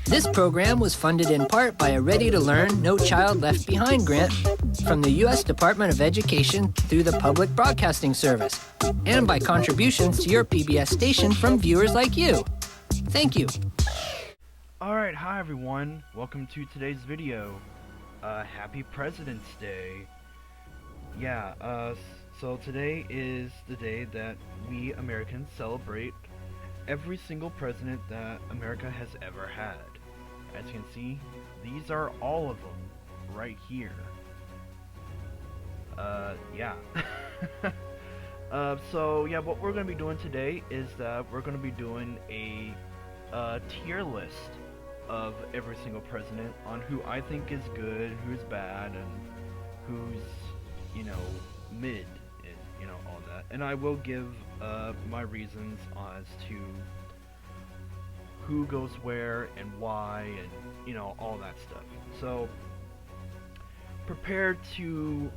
This program was funded in part by a Ready to Learn, No Child Left Behind grant from the U.S. Department of Education through the Public Broadcasting Service, and by contributions to your PBS station from viewers like you. Thank you. Alright, hi everyone. Welcome to today's video. Happy President's Day. So today is the day that we Americans celebrate every single president that America has ever had. As you can see, these are all of them right here. What we're going to be doing today is that we're going to be doing a tier list of every single president on who I think is good, who's bad, and who's, mid, and, all that. And I will give my reasons as to who goes where and why and, all that stuff. So, prepare to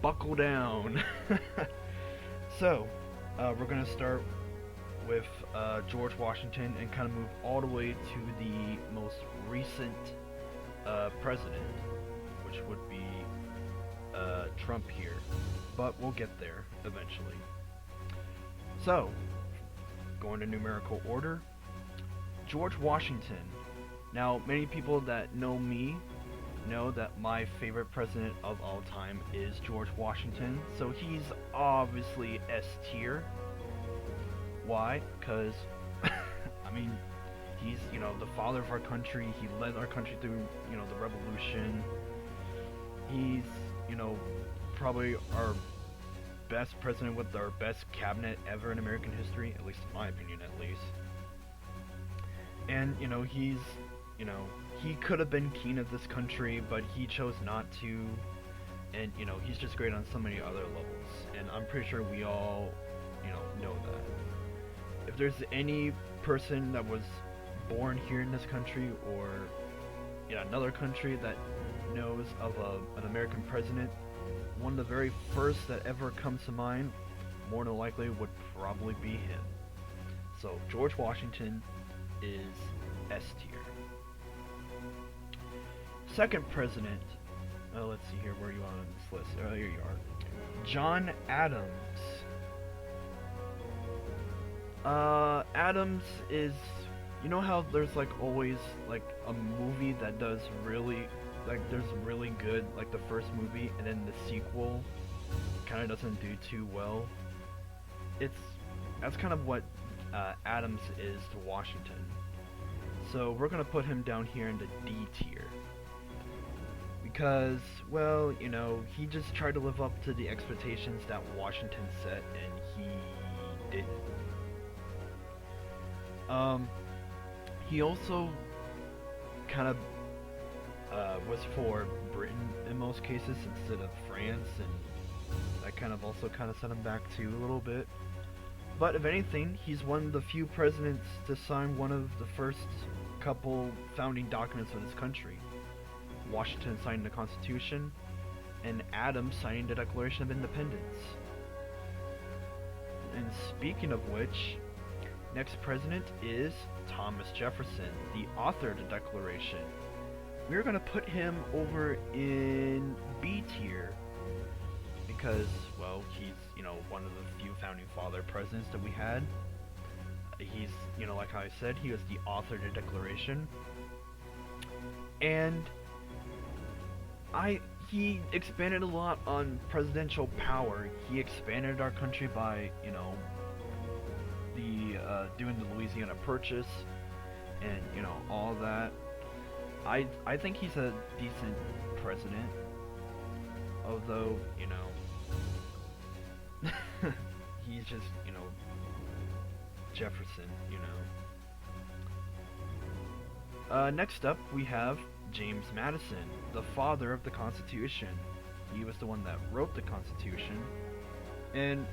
buckle down. So, we're going to start with George Washington and kind of move all the way to the most recent president, which would be Trump here. But we'll get there eventually. So, going to numerical order, George Washington. Now, many people that know me know that my favorite president of all time is George Washington, so he's obviously S tier. Why? Because, he's, the father of our country. He led our country through, the revolution. He's, probably our best president with our best cabinet ever in American history, at least in my opinion, at least. And, he's, he could have been king of this country, but he chose not to. And, he's just great on so many other levels. And I'm pretty sure we all, know that. If there's any person that was born here in this country or in another country that knows of an American president, one of the very first that ever comes to mind, more than likely, would probably be him. So, George Washington is S tier. Second president, let's see here, where are you on this list? Oh, here you are. John Adams. Adams is, how there's always a movie that does really, there's really good, the first movie, and then the sequel kind of doesn't do too well. That's kind of what Adams is to Washington. So we're gonna put him down here in the D tier. Because, well, he just tried to live up to the expectations that Washington set, and he didn't. He also kind of was for Britain in most cases instead of France, and that kind of also set him back too a little bit. But if anything, he's one of the few presidents to sign one of the first couple founding documents of this country. Washington signing the Constitution, and Adams signing the Declaration of Independence. And speaking of which, next president is Thomas Jefferson, the author of the Declaration. We're going to put him over in B tier because, well, he's, one of the few founding father presidents that we had. He's, like I said, he was the author of the Declaration. And he expanded a lot on presidential power. He expanded our country by, doing the Louisiana Purchase and, all that. I think he's a decent president, although, he's just, Jefferson, Next up, we have James Madison, the father of the Constitution. He was the one that wrote the Constitution, and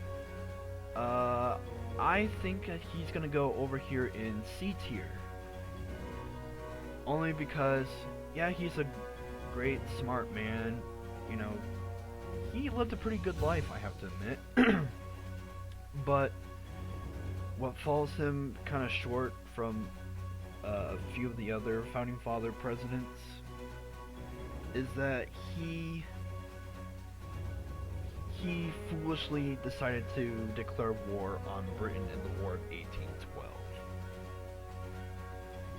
I think that he's gonna go over here in C tier. Only because, yeah, he's a great, smart man, he lived a pretty good life, I have to admit. But what falls him kind of short from a few of the other founding father presidents is that he foolishly decided to declare war on Britain in the War of 1812,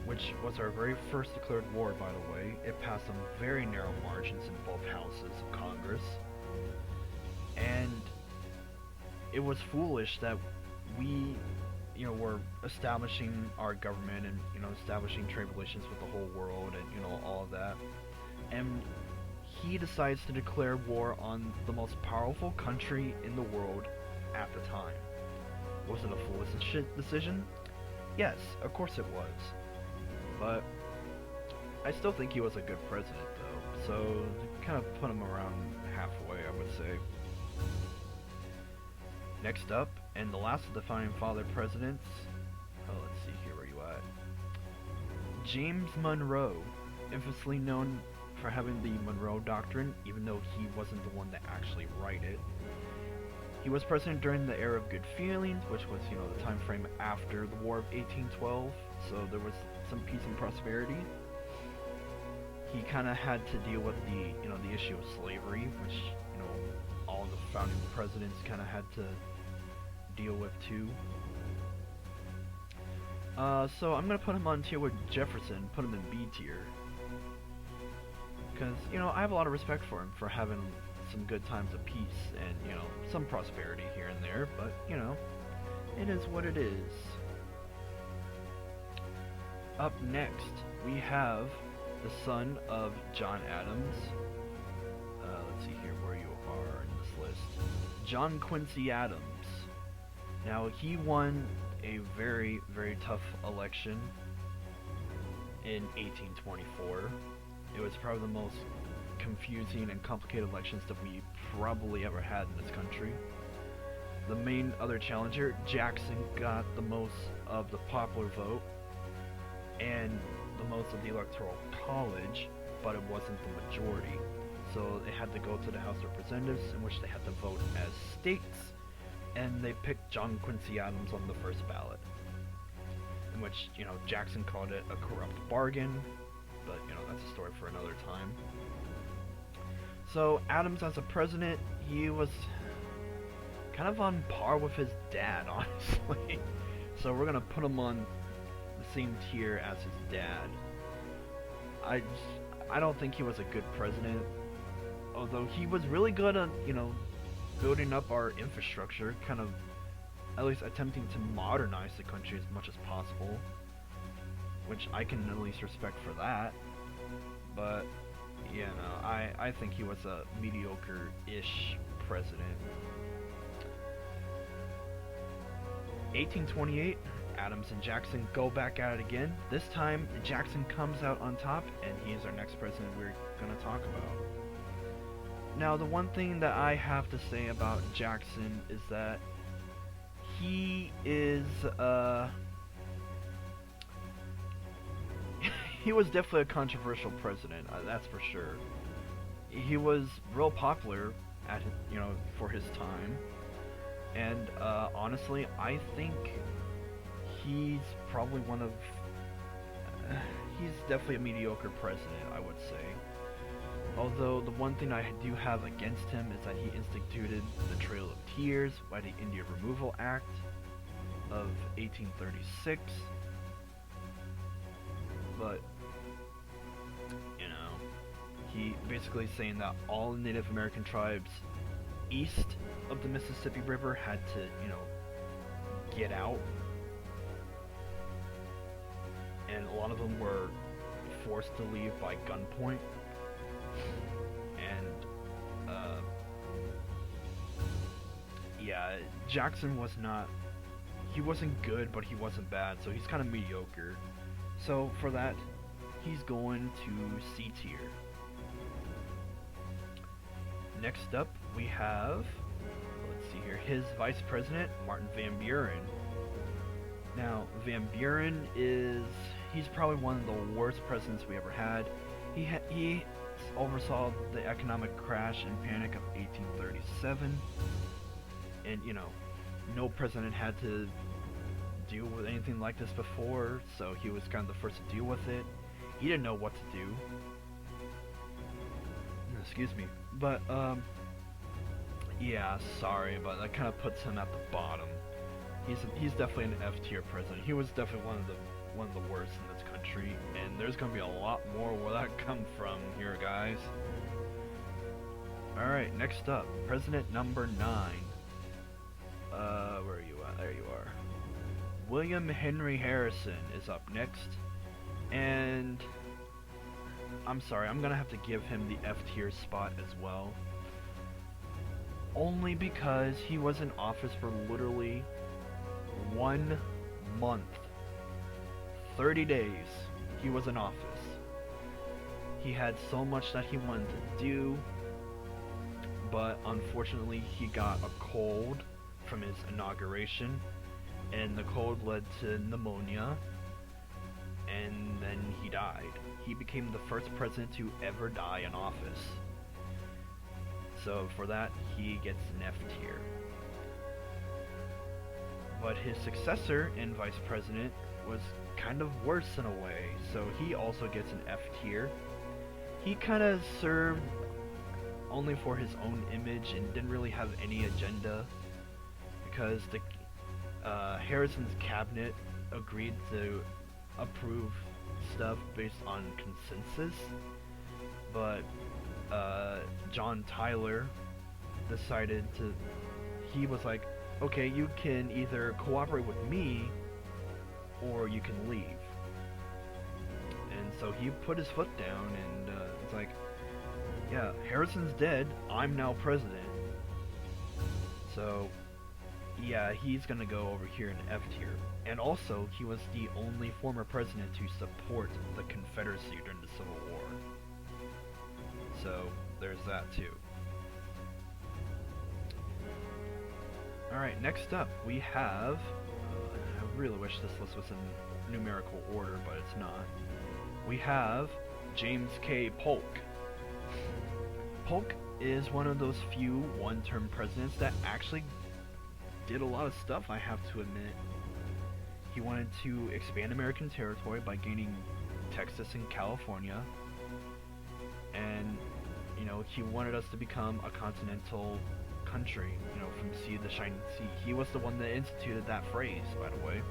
which was our very first declared war, by the way. It passed on very narrow margins in both houses of Congress, and it was foolish that we, were establishing our government and, establishing trade relations with the whole world and, all of that, and he decides to declare war on the most powerful country in the world at the time. Was it a foolish decision? Yes, of course it was. But I still think he was a good president, though, so kind of put him around halfway, I would say. Next up, and the last of the founding father presidents, let's see here, where you at? James Monroe, infamously known for having the Monroe Doctrine, even though he wasn't the one to actually write it. He was president during the era of good feelings, which was, the time frame after the War of 1812, so there was some peace and prosperity. He kind of had to deal with the issue of slavery, which, all the founding presidents kind of had to deal with too. So I'm gonna put him on tier with Jefferson, put him in B tier. Because, I have a lot of respect for him for having some good times of peace and, some prosperity here and there, but, it is what it is. Up next, we have the son of John Adams. Let's see here where you are in this list. John Quincy Adams. Now, he won a very, very tough election in 1824. It was probably the most confusing and complicated elections that we probably ever had in this country. The main other challenger, Jackson, got the most of the popular vote and the most of the electoral college, but it wasn't the majority. So it had to go to the House of Representatives, in which they had to vote as states, and they picked John Quincy Adams on the first ballot, in which, Jackson called it a corrupt bargain, but, that's a story for another time. So, Adams as a president, he was kind of on par with his dad, honestly. So we're gonna put him on the same tier as his dad. I don't think he was a good president, although he was really good at, building up our infrastructure, kind of at least attempting to modernize the country as much as possible, which I can at least respect for that. But I think he was a mediocre-ish president. 1828, Adams and Jackson go back at it again. This time, Jackson comes out on top, and he is our next president we're going to talk about. Now, the one thing that I have to say about Jackson is that he is, he was definitely a controversial president, that's for sure. He was real popular at, for his time. And honestly, I think he's probably he's definitely a mediocre president, I would say. Although the one thing I do have against him is that he instituted the Trail of Tears by the Indian Removal Act of 1836. But, he basically saying that all Native American tribes east of the Mississippi River had to, get out. And a lot of them were forced to leave by gunpoint. And, Jackson was not, he wasn't good, but he wasn't bad, so he's kind of mediocre. So for that, he's going to C tier. Next up, we have, let's see here, his vice president, Martin Van Buren. Now, Van Buren he's probably one of the worst presidents we ever had. He oversaw the economic crash and panic of 1837. And, no president had to deal with anything like this before, so he was kind of the first to deal with it. He didn't know what to do. Excuse me. But, yeah, sorry, but that kind of puts him at the bottom. He's definitely an F tier president. He was definitely one of the worst in this country, and there's gonna be a lot more where that come from here, guys. All right, next up, President number 9. Where are you at? There you are. William Henry Harrison is up next, and I'm sorry, I'm gonna have to give him the F tier spot as well. Only because he was in office for literally 1 month. 30 days he was in office. He had so much that he wanted to do, but unfortunately he got a cold from his inauguration, and the cold led to pneumonia, and then he died. He became the first president to ever die in office. So for that, he gets an F tier. But his successor and vice president was kind of worse in a way, so he also gets an F tier. He kind of served only for his own image and didn't really have any agenda, because the Harrison's cabinet agreed to approve stuff based on consensus, but John Tyler decided to, he was like, okay, you can either cooperate with me or you can leave. And so he put his foot down, and it's like, yeah, Harrison's dead, I'm now president. So yeah, he's gonna go over here in F tier. And also, he was the only former president to support the Confederacy during the Civil War. So there's that too. Alright, next up we have, I really wish this list was in numerical order, but it's not. We have James K. Polk. Polk is one of those few one-term presidents that actually did a lot of stuff, I have to admit. He wanted to expand American territory by gaining Texas and California, and you know, he wanted us to become a continental country, you know, from sea to shining sea. He was the one that instituted that phrase, by the way.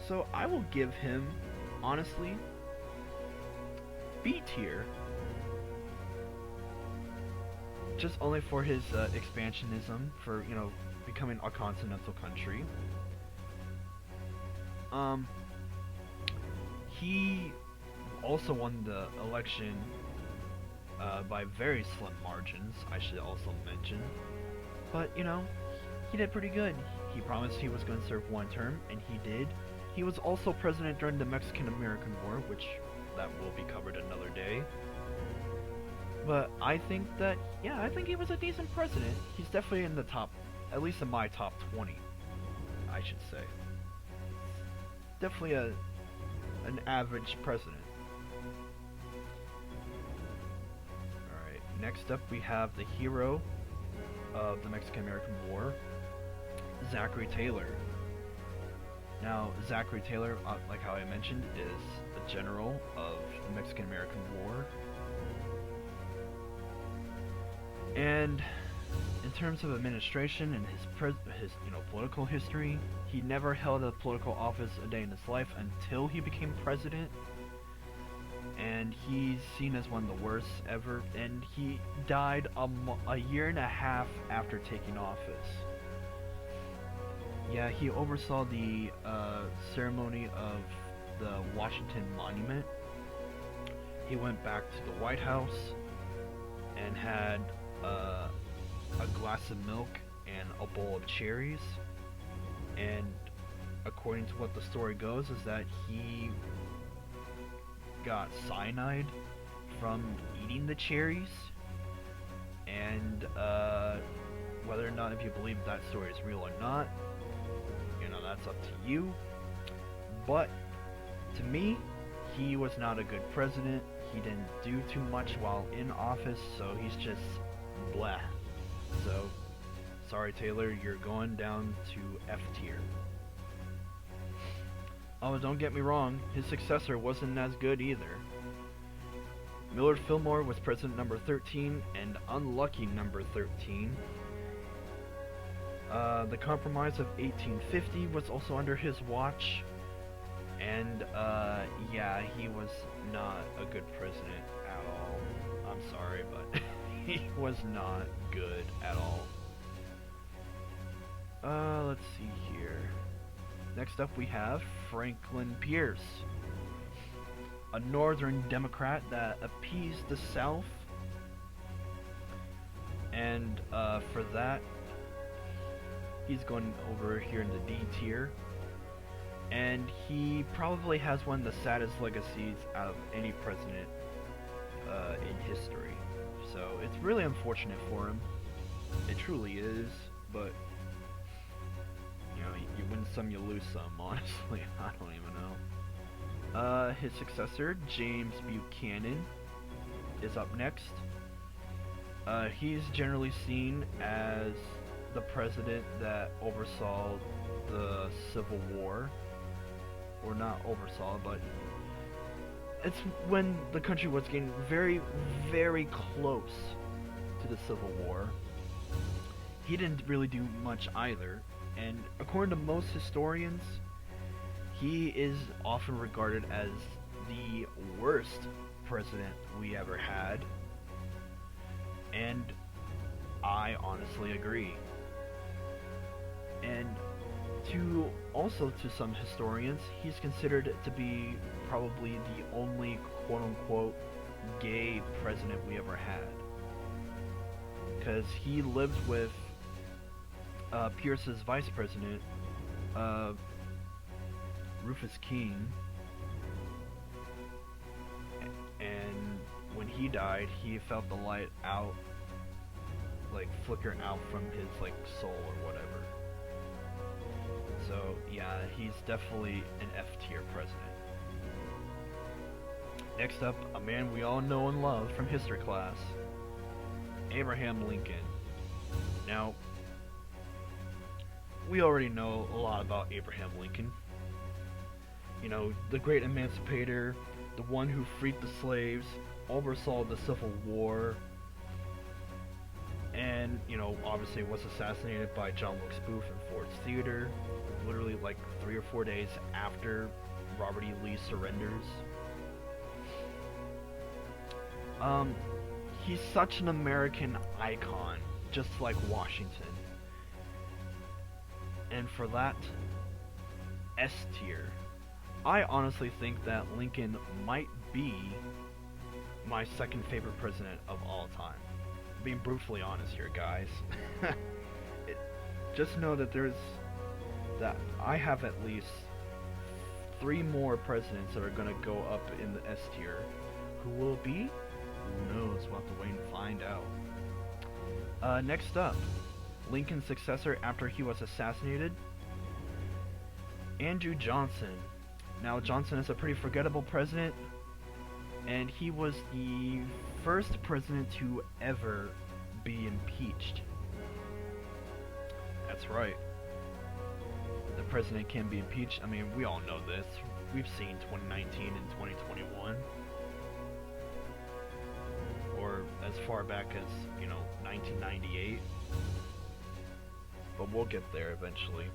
So I will give him, honestly, B tier. Just only for his expansionism, for, you know, becoming a continental country. He also won the election by very slim margins, I should also mention. But, you know, he did pretty good. He promised he was going to serve 1 term, and he did. He was also president during the Mexican-American War, which that will be covered another day. But I think that, yeah, I think he was a decent president. He's definitely in the top, at least in my top 20, I should say. Definitely an average president. Alright, next up we have the hero of the Mexican-American War, Zachary Taylor. Now, Zachary Taylor, like how I mentioned, is the general of the Mexican-American War. And in terms of administration and his political history, he never held a political office a day in his life until he became president. And he's seen as one of the worst ever, and he died a year and a half after taking office. Yeah, he oversaw the ceremony of the Washington Monument. He went back to the White House and had a glass of milk and a bowl of cherries, and according to what the story goes is that he got cyanide from eating the cherries, and whether or not, if you believe that story is real or not, you know, that's up to you. But to me, he was not a good president. He didn't do too much while in office, so he's just blah. So, sorry Taylor, you're going down to F tier. Oh, don't get me wrong, his successor wasn't as good either. Millard Fillmore was president number 13 and unlucky number 13. The Compromise of 1850 was also under his watch, and yeah, he was not a good president at all. I'm sorry, but he was not good at all. Let's see here. Next up we have Franklin Pierce, a northern Democrat that appeased the South, and for that he's going over here in the D tier, and he probably has one of the saddest legacies out of any president in history. So it's really unfortunate for him. It truly is, but you know, you win some, you lose some, honestly. I don't even know. His successor, James Buchanan, is up next. He's generally seen as the president that oversaw the Civil War. Or not oversaw, but it's when the country was getting very, very close to the Civil War. He didn't really do much either, and according to most historians, he is often regarded as the worst president we ever had, and I honestly agree. And to some historians, he's considered to be probably the only quote-unquote gay president we ever had, because he lived with Pierce's vice president, Rufus King, and when he died, he felt the light out, like flicker out from his like soul or whatever. So yeah, he's definitely an F tier president. Next up, a man we all know and love from history class, Abraham Lincoln. Now, we already know a lot about Abraham Lincoln. You know, the great emancipator, the one who freed the slaves, oversaw the Civil War, and, you know, obviously was assassinated by John Wilkes Booth in Ford's Theater, literally like 3 or 4 days after Robert E. Lee surrenders. He's such an American icon, just like Washington. And for that, S tier. I honestly think that Lincoln might be my second favorite president of all time. Being brutally honest here, guys. Just know that I have at least 3 more presidents that are gonna go up in the S tier. Who will it be? Who knows? We'll have to wait and find out. Next up, Lincoln's successor after he was assassinated, Andrew Johnson. Now, Johnson is a pretty forgettable president, and he was the first president to ever be impeached. That's right. The president can be impeached. I mean, we all know this. We've seen 2019 and 2021. Or as far back as, you know, 1998. But we'll get there eventually.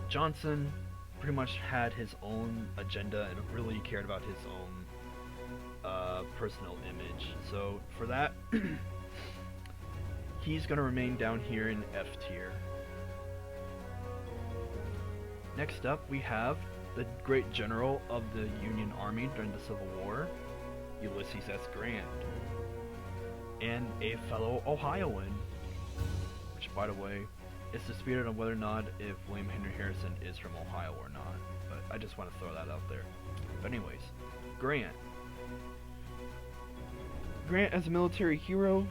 Johnson pretty much had his own agenda and really cared about his own personal image. So for that, he's gonna remain down here in F tier. Next up, we have the great general of the Union Army during the Civil War, Ulysses S. Grant, and a fellow Ohioan, which, by the way, is disputed on whether or not if William Henry Harrison is from Ohio or not, but I just want to throw that out there. But anyways, Grant as a military hero,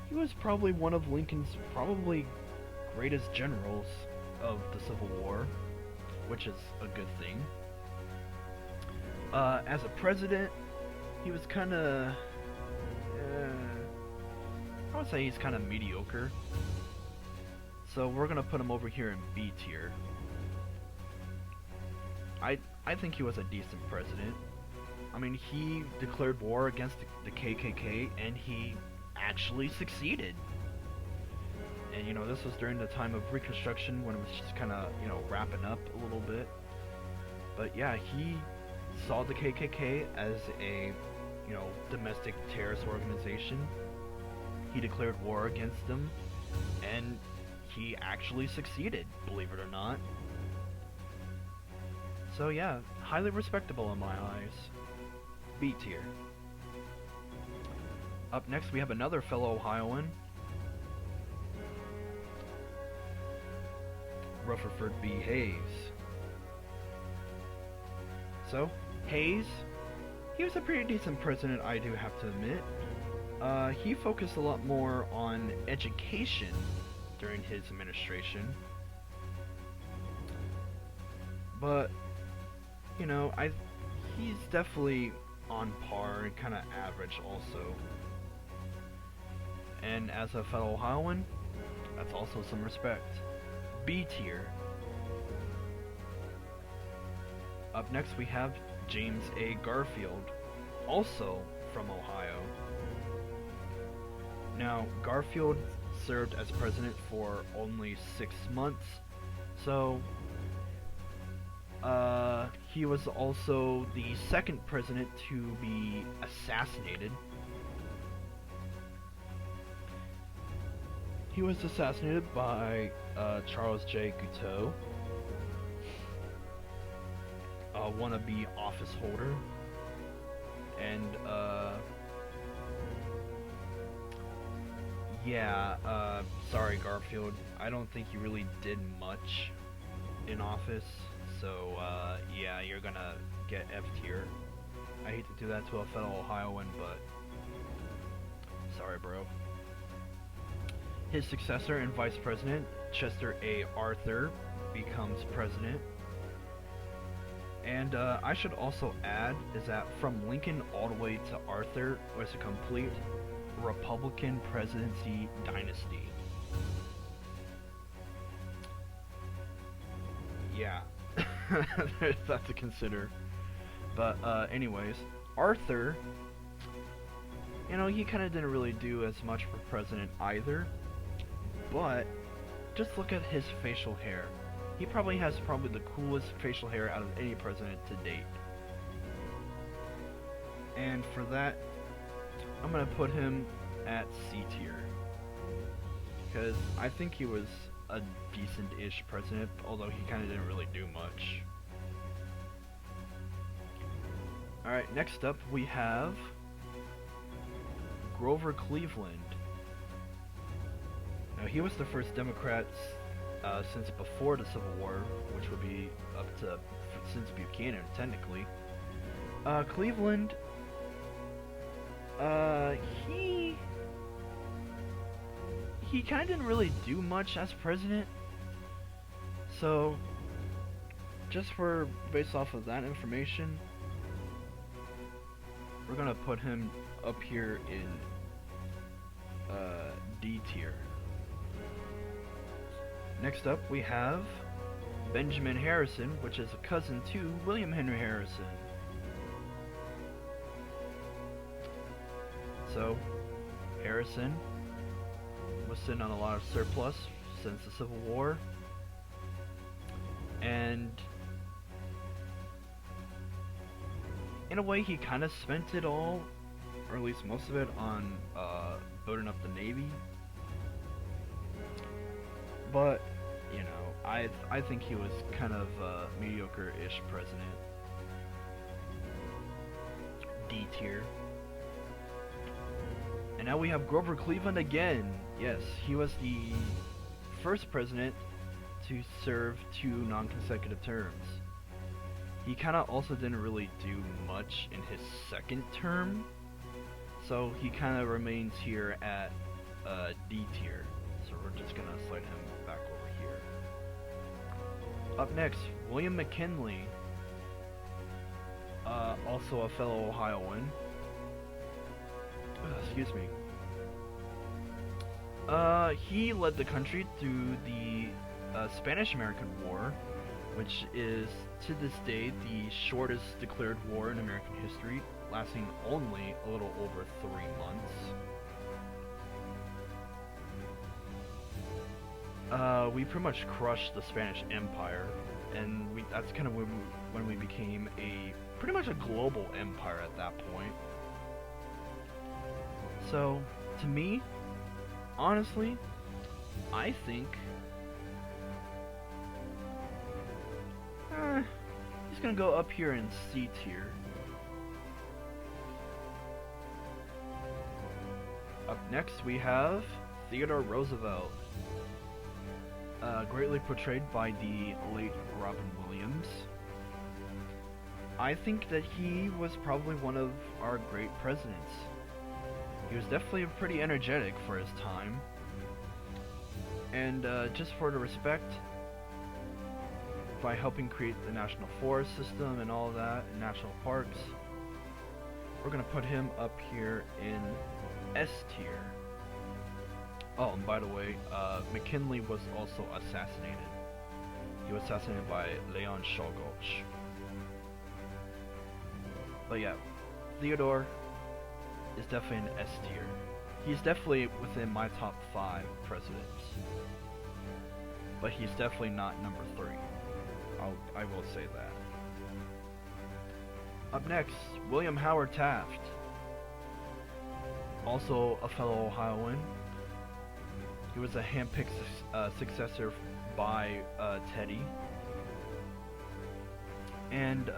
he was probably one of Lincoln's probably greatest generals of the Civil War, which is a good thing. As a president, he was kind of, I would say he's kind of mediocre. So we're gonna put him over here in B tier. I think he was a decent president. I mean, he declared war against the KKK, and he actually succeeded. And you know, this was during the time of Reconstruction when it was just kind of, you know, wrapping up a little bit. But yeah, he saw the KKK as a, you know, domestic terrorist organization. He declared war against them, and he actually succeeded, believe it or not. So yeah, highly respectable in my eyes. B tier. Up next we have another fellow Ohioan, Rutherford B. Hayes. So, Hayes, he was a pretty decent president, I do have to admit. He focused a lot more on education during his administration. But, you know, he's definitely on par and kind of average also. And as a fellow Ohioan, that's also some respect. B tier. Up next we have James A. Garfield, also from Ohio. Now, Garfield served as president for only 6 months, so he was also the second president to be assassinated. He was assassinated by Charles J. Guiteau, a wannabe office holder, and yeah, sorry Garfield, I don't think you really did much in office, so yeah, you're gonna get F tier. I hate to do that to a fellow Ohioan, but sorry bro. His successor and vice president, Chester A. Arthur, becomes president. And I should also add is that from Lincoln all the way to Arthur was a complete Republican presidency dynasty. Yeah, there's that to consider. But anyways, Arthur, you know, he kind of didn't really do as much for president either. But just look at his facial hair. He probably has the coolest facial hair out of any president to date. And for that, I'm gonna put him at C tier. Because I think he was a decent-ish president, although he kind of didn't really do much. Alright, next up we have Grover Cleveland. Now, he was the first Democrat since before the Civil War, which would be up to since Buchanan, technically. Cleveland, he kind of didn't really do much as president. So, just based off of that information, we're gonna put him up here in D tier. Next up, we have Benjamin Harrison, which is a cousin to William Henry Harrison. So, Harrison was sitting on a lot of surplus since the Civil War, and in a way he kind of spent it all, or at least most of it, on building up the Navy. But, you know, I think he was kind of a mediocre-ish president. D tier. And now we have Grover Cleveland again. Yes, he was the first president to serve 2 non-consecutive terms. He kind of also didn't really do much in his second term, so he kind of remains here at D tier. So we're just gonna slide him back over here. Up next, William McKinley, also a fellow Ohioan. Excuse me. He led the country through the Spanish-American War, which is to this day the shortest declared war in American history, lasting only a little over 3 months. We pretty much crushed the Spanish Empire, and that's kind of when we became pretty much a global empire at that point. So, to me, honestly, I think he's gonna go up here in C tier. Up next we have Theodore Roosevelt, greatly portrayed by the late Robin Williams. I think that he was probably one of our great presidents. He was definitely pretty energetic for his time. And just for the respect, by helping create the national forest system and all that, and national parks, we're gonna put him up here in S tier. Oh, and by the way, McKinley was also assassinated. He was assassinated by Leon Czolgosz. But yeah, Theodore is definitely an S tier. He's definitely within my top 5 presidents. But he's definitely not number 3. I will say that. Up next, William Howard Taft. Also a fellow Ohioan. He was a handpicked successor by Teddy. And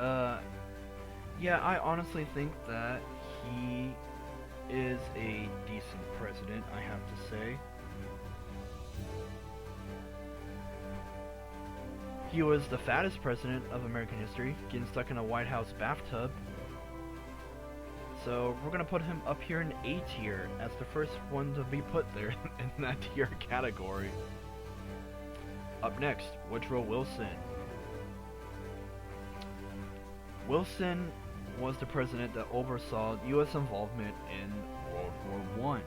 yeah, I honestly think that he is a decent president, I have to say. He was the fattest president of American history, getting stuck in a White House bathtub. So we're gonna put him up here in A tier as the first one to be put there in that tier category. Up next, Woodrow Wilson. Wilson was the president that oversaw U.S. involvement in World War I.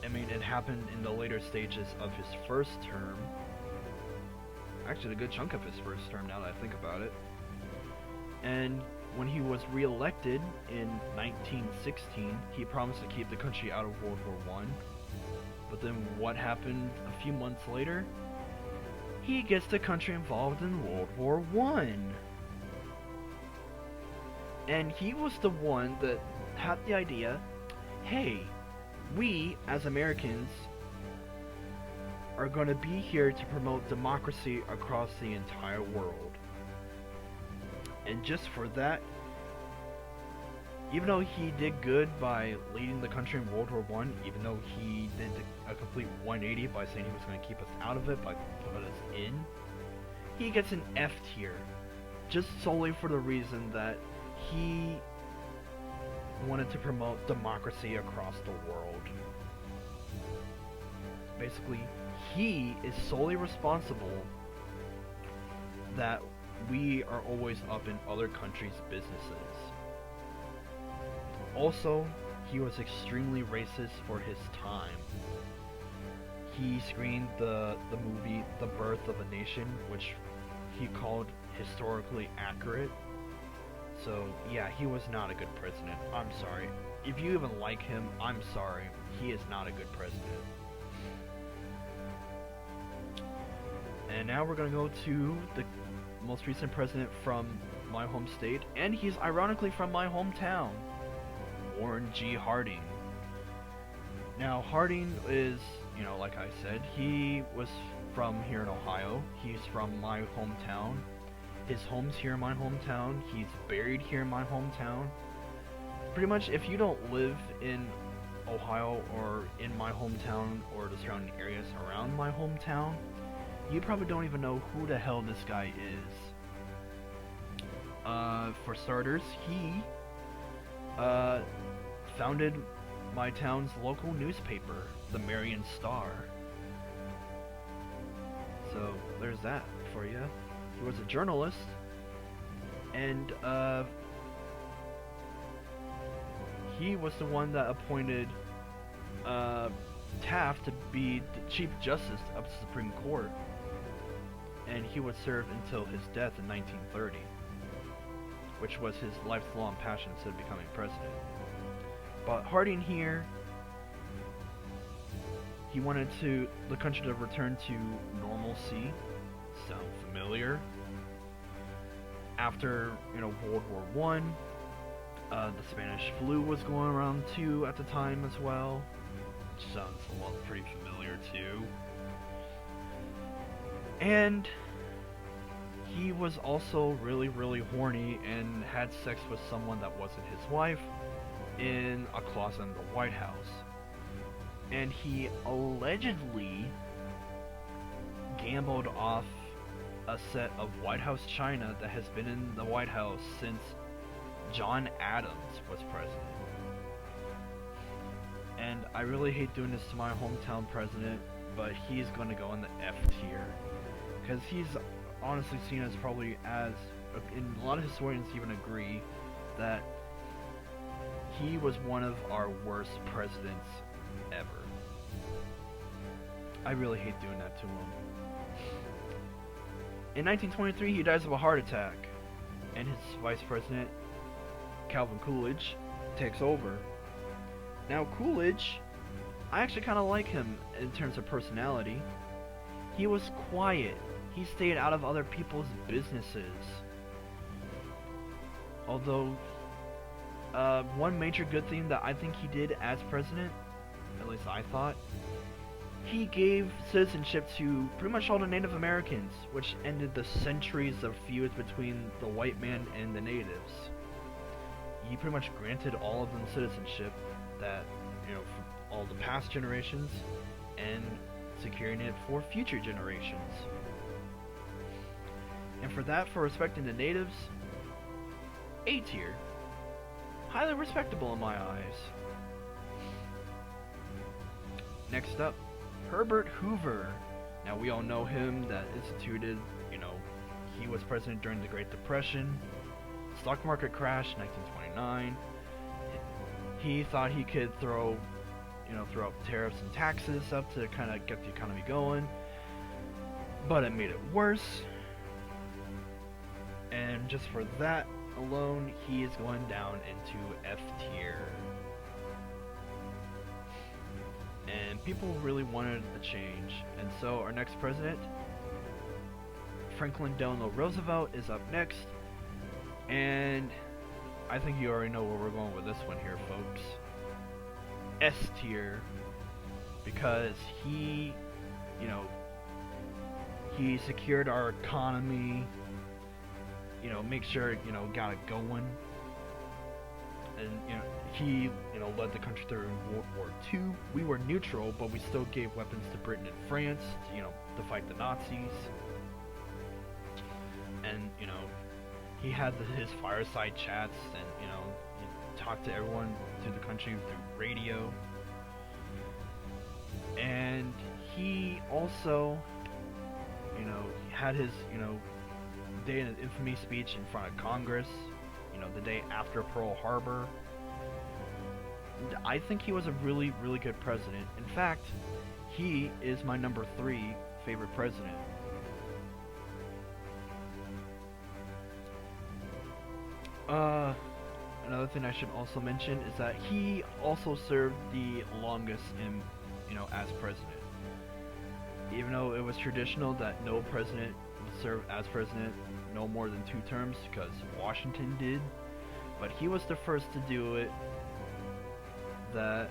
I mean, it happened in the later stages of his first term. Actually, a good chunk of his first term, now that I think about it. And when he was re-elected in 1916, he promised to keep the country out of World War I. But then what happened a few months later? He gets the country involved in World War I. And he was the one that had the idea, hey, we as Americans are going to be here to promote democracy across the entire world. And just for that, even though he did good by leading the country in World War I, even though he did a complete 180 by saying he was going to keep us out of it, by putting us in, he gets an F tier. Just solely for the reason that he wanted to promote democracy across the world. Basically, he is solely responsible that we are always up in other countries' businesses. Also, he was extremely racist for his time. He screened the movie The Birth of a Nation, which he called historically accurate. So yeah, he was not a good president. I'm sorry. If you even like him, I'm sorry. He is not a good president. And now we're gonna go to the most recent president from my home state, and he's ironically from my hometown, Warren G. Harding. Now Harding is, you know, like I said, he was from here in Ohio. He's from my hometown. His home's here in my hometown. He's buried here in my hometown. Pretty much, if you don't live in Ohio or in my hometown or the surrounding areas around my hometown, you probably don't even know who the hell this guy is. For starters, he founded my town's local newspaper, the Marion Star. So there's that for you. He was a journalist, and he was the one that appointed Taft to be the Chief Justice of the Supreme Court. he would serve until his death in 1930, which was his lifelong passion instead of becoming president. But Harding here, he wanted the country to return to normalcy. Sound familiar? After, World War One, the Spanish flu was going around too at the time as well, which sounds pretty familiar too. And he was also really, really horny and had sex with someone that wasn't his wife in a closet in the White House. And he allegedly gambled off a set of White House china that has been in the White House since John Adams was president. And I really hate doing this to my hometown president, but he's going to go in the F tier. Because he's honestly seen as probably as, and a lot of historians even agree, that he was one of our worst presidents ever. I really hate doing that to him. In 1923, he dies of a heart attack, and his vice president, Calvin Coolidge, takes over. Now, Coolidge, I actually kind of like him in terms of personality. He was quiet. He stayed out of other people's businesses. Although, one major good thing that I think he did as president, at least I thought, he gave citizenship to pretty much all the Native Americans, which ended the centuries of feuds between the white man and the natives. He pretty much granted all of them citizenship that, for all the past generations, and securing it for future generations. And for that, for respecting the natives, A tier. Highly respectable in my eyes. Next up, Herbert Hoover. Now we all know him, that instituted, he was president during the Great Depression, stock market crash, 1929. He thought he could throw up tariffs and taxes up to kind of get the economy going, but it made it worse. And just for that alone, he is going down into F tier. And people really wanted a change, and so our next president, Franklin Delano Roosevelt, is up next. And I think you already know where we're going with this one here, folks. S tier, because he secured our economy, make sure it, got it going. And he led the country through World War II. We were neutral, but we still gave weapons to Britain and France, to fight the Nazis. And he had his fireside chats, and he talked to everyone through the country through radio. And he also, had his day of infamy speech in front of Congress, the day after Pearl Harbor. And I think he was a really, really good president. In fact, he is my number 3 favorite president. Another thing I should also mention is that he also served the longest as president. Even though it was traditional that no president would serve as president no more than 2 terms, because Washington did, but he was the first to do it. That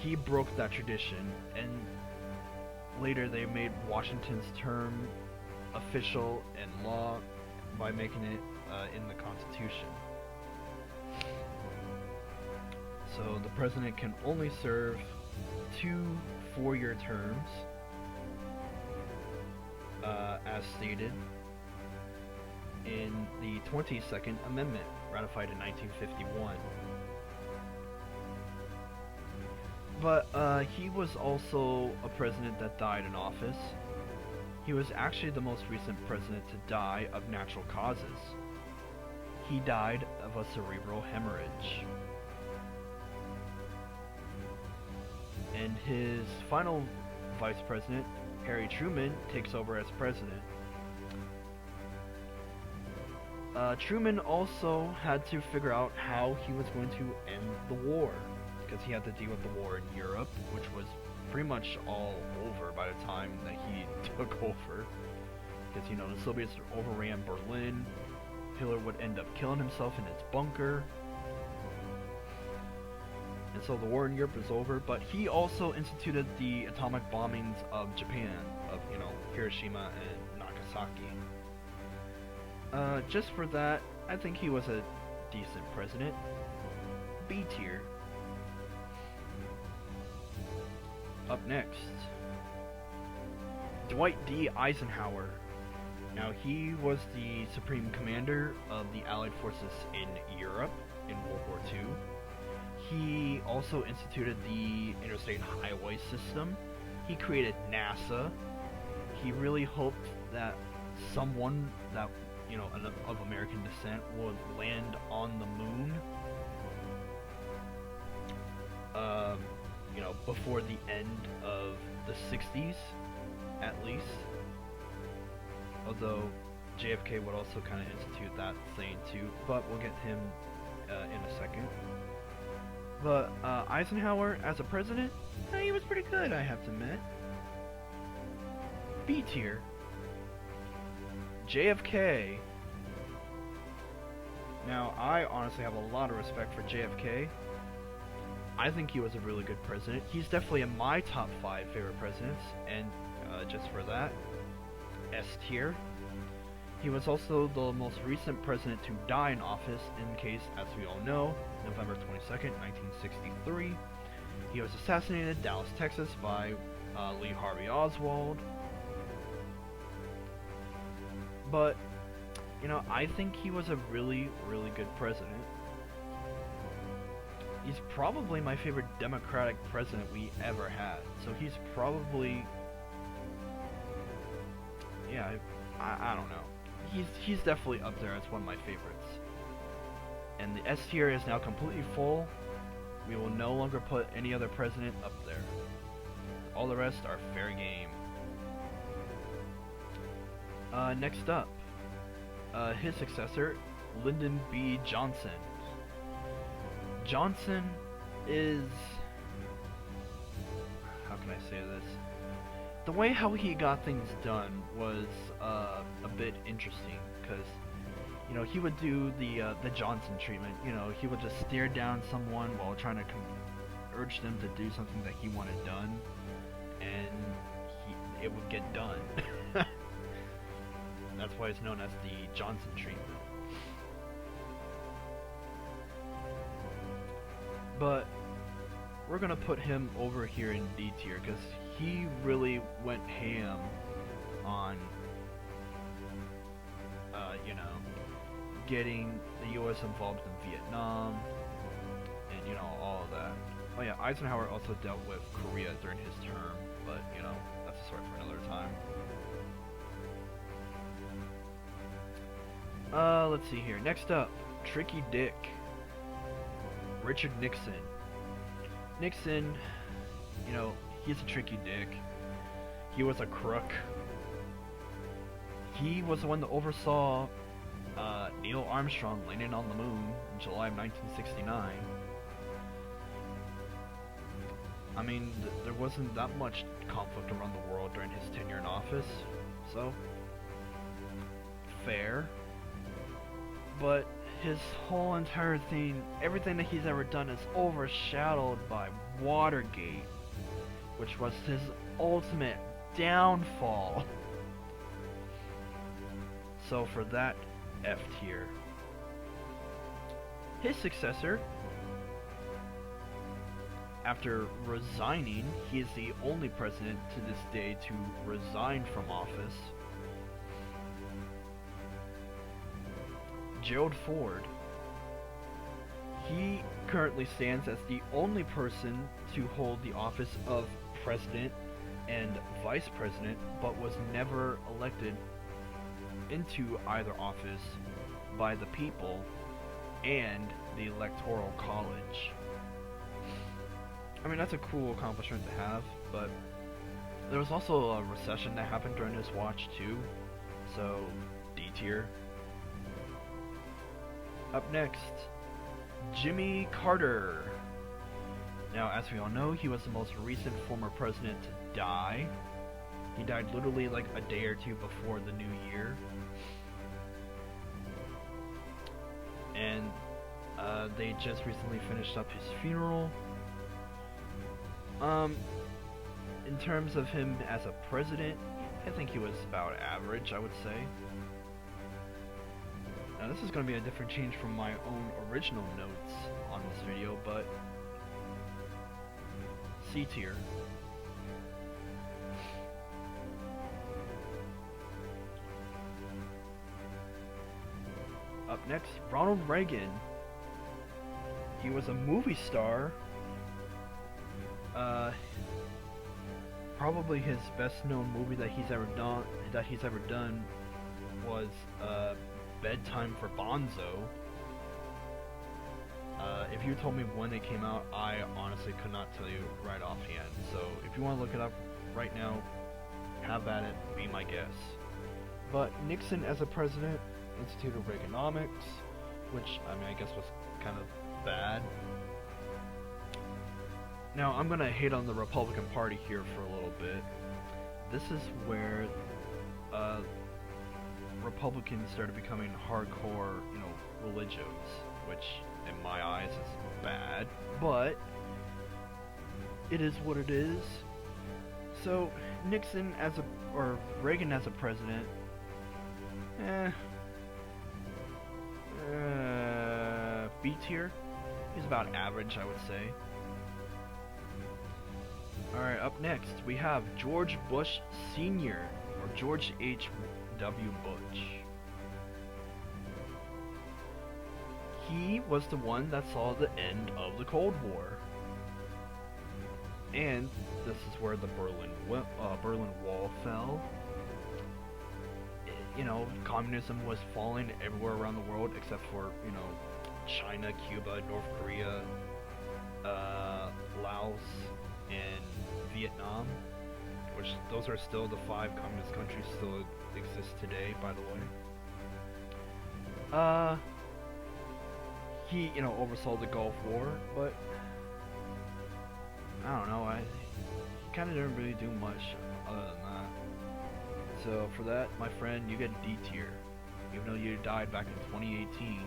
he broke that tradition, and later they made Washington's term official and law by making it in the Constitution. So the president can only serve 2 4-year terms, as stated in the 22nd Amendment, ratified in 1951. But he was also a president that died in office. He was actually the most recent president to die of natural causes. He died of a cerebral hemorrhage. And his final vice president, Harry Truman takes over as president. Truman also had to figure out how he was going to end the war, because he had to deal with the war in Europe, which was pretty much all over by the time that he took over. Because, you know, the Soviets overran Berlin, Hitler would end up killing himself in his bunker, and so the war in Europe is over, but he also instituted the atomic bombings of Japan, of, you know, Hiroshima and Nagasaki. Just for that, I think he was a decent president. B tier. Up next, Dwight D. Eisenhower. Now, he was the supreme commander of the Allied forces in Europe in World War II. He also instituted the interstate highway system. He created NASA. He really hoped that someone that, you know, of American descent would land on the moon, you know, before the end of the 60s, at least. Although JFK would also kind of institute that saying too, but we'll get him in a second. But Eisenhower, as a president, he was pretty good, I have to admit. B tier. JFK. Now, I honestly have a lot of respect for JFK. I think he was a really good president. He's definitely in my top 5 favorite presidents, and just for that, S tier. He was also the most recent president to die in office, in case, as we all know, November 22nd, 1963. He was assassinated in Dallas, Texas by Lee Harvey Oswald. But, you know, I think he was a really, really good president. He's probably my favorite Democratic president we ever had. So he's probably... yeah, I don't know. He's definitely up there as one of my favorites. And the S tier is now completely full. We will no longer put any other president up there. All the rest are fair game. Next up, his successor, Lyndon B. Johnson. Johnson is... how can I say this? The way how he got things done was a bit interesting, because, you know, he would do the Johnson treatment. You know, he would just stare down someone while trying to urge them to do something that he wanted done, and it would get done. That's why it's known as the Johnson treatment. But we're gonna put him over here in D tier, because he really went ham on, you know, getting the U.S. involved in Vietnam, and, you know, all of that. Oh yeah, Eisenhower also dealt with Korea during his term, but, you know, that's a story for another time. Let's see here. Next up, Tricky Dick. Richard Nixon. Nixon, you know, he's a tricky dick. He was a crook. He was the one that oversaw Neil Armstrong landing on the moon in July of 1969. I mean, there wasn't that much conflict around the world during his tenure in office, so fair. But his whole entire thing, everything that he's ever done, is overshadowed by Watergate, which was his ultimate downfall. So for that, F tier. His successor, after resigning, he is the only president to this day to resign from office. Gerald Ford. He currently stands as the only person to hold the office of president and vice president, but was never elected into either office by the people and the Electoral College. I mean, that's a cool accomplishment to have, but There was also a recession that happened during his watch too, so D tier. Up next, Jimmy Carter. Now, as we all know, he was the most recent former president to die. He died literally like a day or two before the new year. And they just recently finished up his funeral. In terms of him as a president, I think he was about average, I would say. Now this is going to be a different change from my own original notes on this video, but C tier. Up next, Ronald Reagan. He was a movie star. Probably his best-known movie that he's ever done was Bedtime for Bonzo. If you told me when it came out, I honestly could not tell you right offhand. So if you want to look it up right now, have at it. Be my guess. But Nixon as a president, Institute of Reaganomics, which I mean I guess was kind of bad. Now, I'm gonna hate on the Republican Party here for a little bit. This is where Republicans started becoming hardcore, religions, which in my eyes is bad, but it is what it is. So, Nixon or Reagan as a president, B tier. He's about average, I would say. Alright, up next, we have George Bush Sr., or George H.W. Bush. He was the one that saw the end of the Cold War. And this is where the Berlin Wall fell. Communism was falling everywhere around the world except for, China, Cuba, North Korea, Laos, and Vietnam, which those are still the 5 communist countries still exist today, by the way. He, oversaw the Gulf War, but I don't know, he kind of didn't really do much other than that. So for that, my friend, you get D tier, even though you died back in 2018.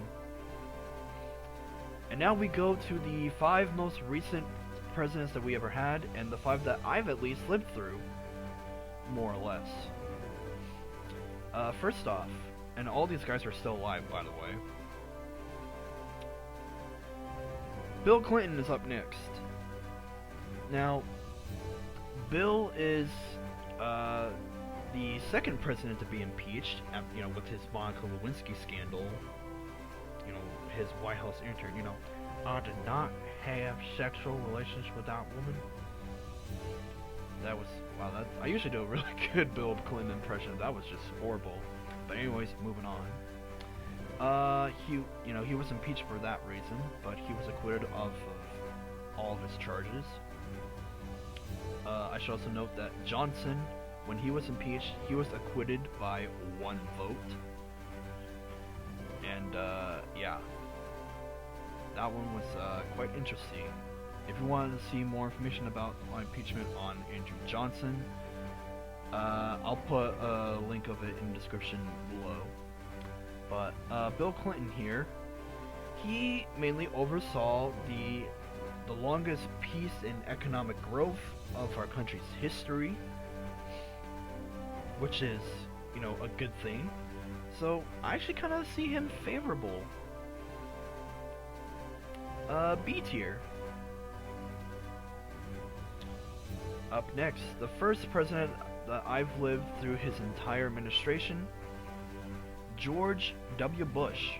And now we go to the 5 most recent presidents that we ever had, and the 5 that I've at least lived through, more or less. First off, and all these guys are still alive, by the way, Bill Clinton is up next. Now, Bill is the second president to be impeached, with his Monica Lewinsky scandal. His White House intern, I did not have sexual relations with that woman. That was, wow, I usually do a really good Bill Clinton impression. That was just horrible. But anyways, moving on. He was impeached for that reason, but he was acquitted of all of his charges. I should also note that Johnson, when he was impeached, he was acquitted by 1 vote. And, yeah. That one was quite interesting. If you wanted to see more information about my impeachment on Andrew Johnson, I'll put a link of it in the description below. But Bill Clinton here, he mainly oversaw the longest peace and economic growth of our country's history, which is, a good thing. So I actually kind of see him favorable. B tier. Up next, the first president that I've lived through his entire administration, George W. Bush,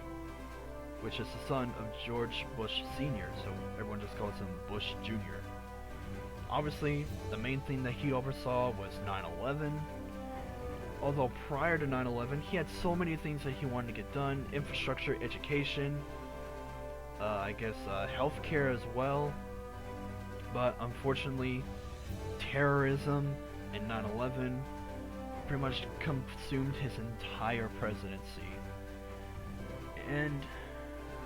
which is the son of George Bush Sr., so everyone just calls him Bush Jr. Obviously, the main thing that he oversaw was 9/11. Although prior to 9/11, he had so many things that he wanted to get done: infrastructure, education, I guess healthcare as well. But unfortunately, terrorism, and 9/11 pretty much consumed his entire presidency. And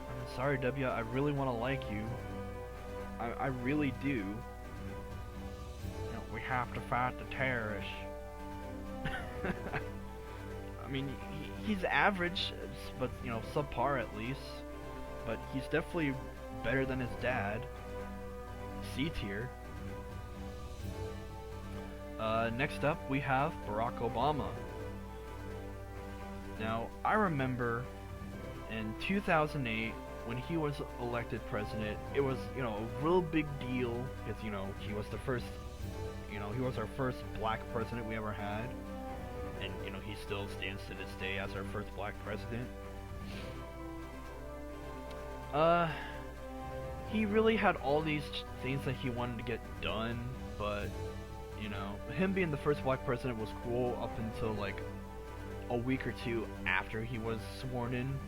I'm sorry, W, I really want to like you. I really do. You know, we have to fight the terrorists. I mean, he's average, but, you know, subpar at least. But he's definitely better than his dad. C tier. Next up, we have Barack Obama. Now, I remember in 2008, when he was elected president, it was, you know, a real big deal, because, you know, he was the first, you know, he was our first black president we ever had, and, you know, he still stands to this day as our first black president. He really had all these things that he wanted to get done, but, you know, him being the first black president was cool up until, like, a week or two after he was sworn in.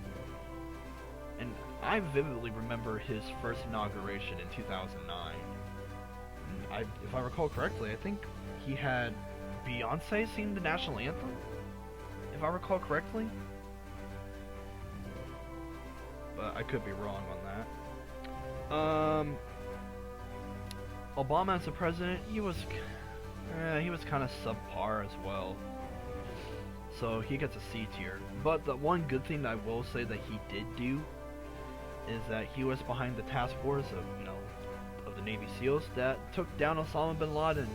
And I vividly remember his first inauguration in 2009. And if I recall correctly, I think he had Beyonce sing the national anthem, if I recall correctly. But I could be wrong on that. Obama as a president, he was kind of subpar as well. So he gets a C tier. But the one good thing that I will say that he did do is that he was behind the task force of, you know, of the Navy SEALs that took down Osama bin Laden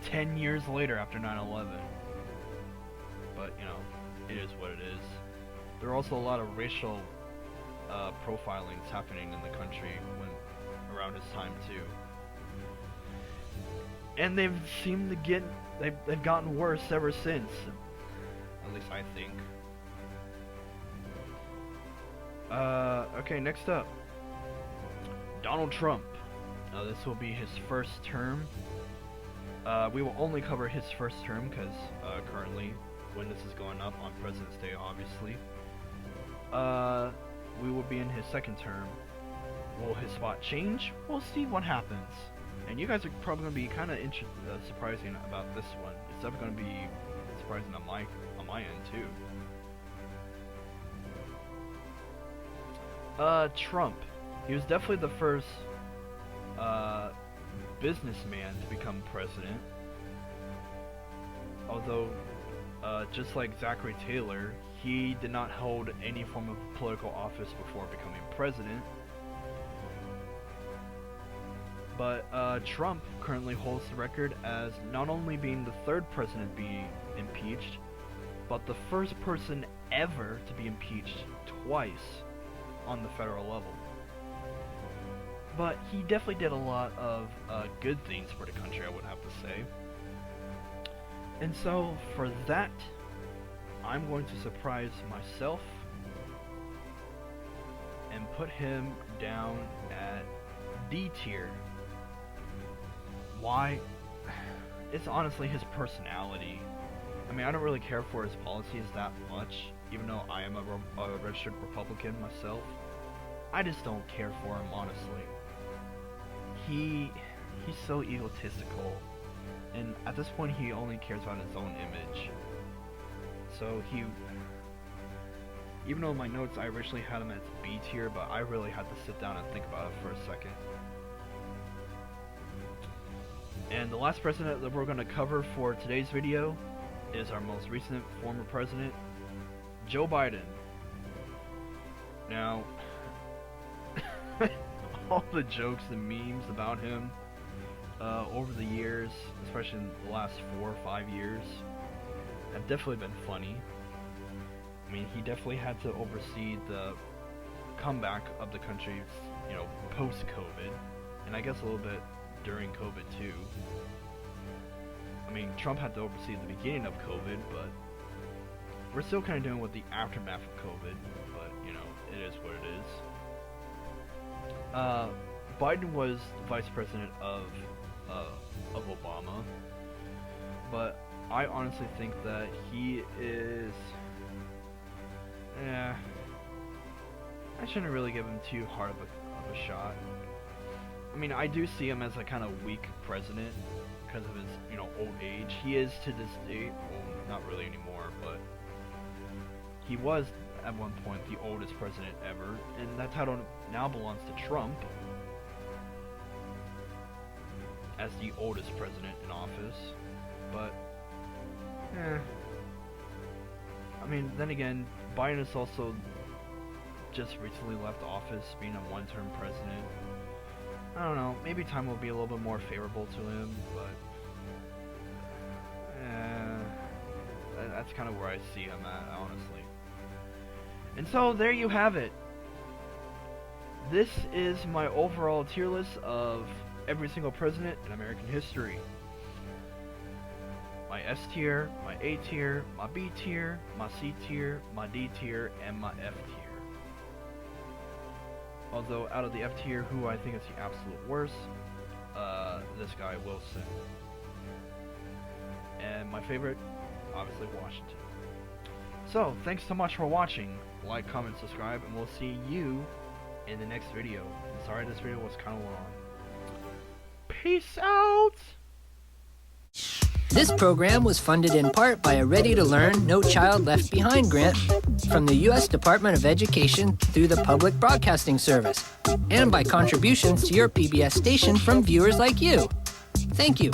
10 years later after 9/11. But, you know, it is what it is. There are also a lot of racial profilings happening in the country around his time too. And they've seemed to they've gotten worse ever since. At least I think. Okay, next up, Donald Trump. This will be his first term. We will only cover his first term because currently, when this is going up on President's Day, obviously, we will be in his second term. Will his spot change? We'll see what happens. And you guys are probably going to be kind of surprising about this one. It's definitely going to be surprising on my end too. Trump. He was definitely the first businessman to become president. Although, just like Zachary Taylor, he did not hold any form of political office before becoming president. But Trump currently holds the record as not only being the third president to be impeached, but the first person ever to be impeached twice on the federal level. But he definitely did a lot of good things for the country, I would have to say. And so, for that, I'm going to surprise myself and put him down at D tier. Why? It's honestly his personality. I mean, I don't really care for his policies that much, even though I am a registered Republican myself. I just don't care for him, honestly. He's so egotistical, and at this point he only cares about his own image. So even though in my notes I originally had him as B tier, but I really had to sit down and think about it for a second. And the last president that we're going to cover for today's video is our most recent former president, Joe Biden. Now, all the jokes and memes about him over the years, especially in the last 4 or 5 years, have definitely been funny. I mean, he definitely had to oversee the comeback of the country, you know, post-COVID, and I guess a little bit during COVID too. I mean, Trump had to oversee the beginning of COVID, but we're still kind of dealing with the aftermath of COVID, but, you know, it is what it is. Biden was vice president of Obama, but I honestly think that he is, I shouldn't really give him too hard of a shot. I mean, I do see him as a kind of weak president, because of his, old age. He is to this day, well, not really anymore, but he was at one point the oldest president ever, and that title now belongs to Trump as the oldest president in office. But I mean, then again, Biden has also just recently left office, being a one-term president. I don't know, maybe time will be a little bit more favorable to him, but that's kind of where I see him at, honestly. And so, there you have it. This is my overall tier list of every single president in American history. My S tier, my A tier, my B tier, my C tier, my D tier, and my F tier. Although, out of the F tier, who I think is the absolute worst, this guy, Wilson. And my favorite, obviously, Washington. So, thanks so much for watching. Like, comment, subscribe, and we'll see you in the next video. I'm sorry this video was kind of long. Peace out! This program was funded in part by a Ready to Learn, No Child Left Behind grant from the U.S. Department of Education through the Public Broadcasting Service, and by contributions to your PBS station from viewers like you. Thank you.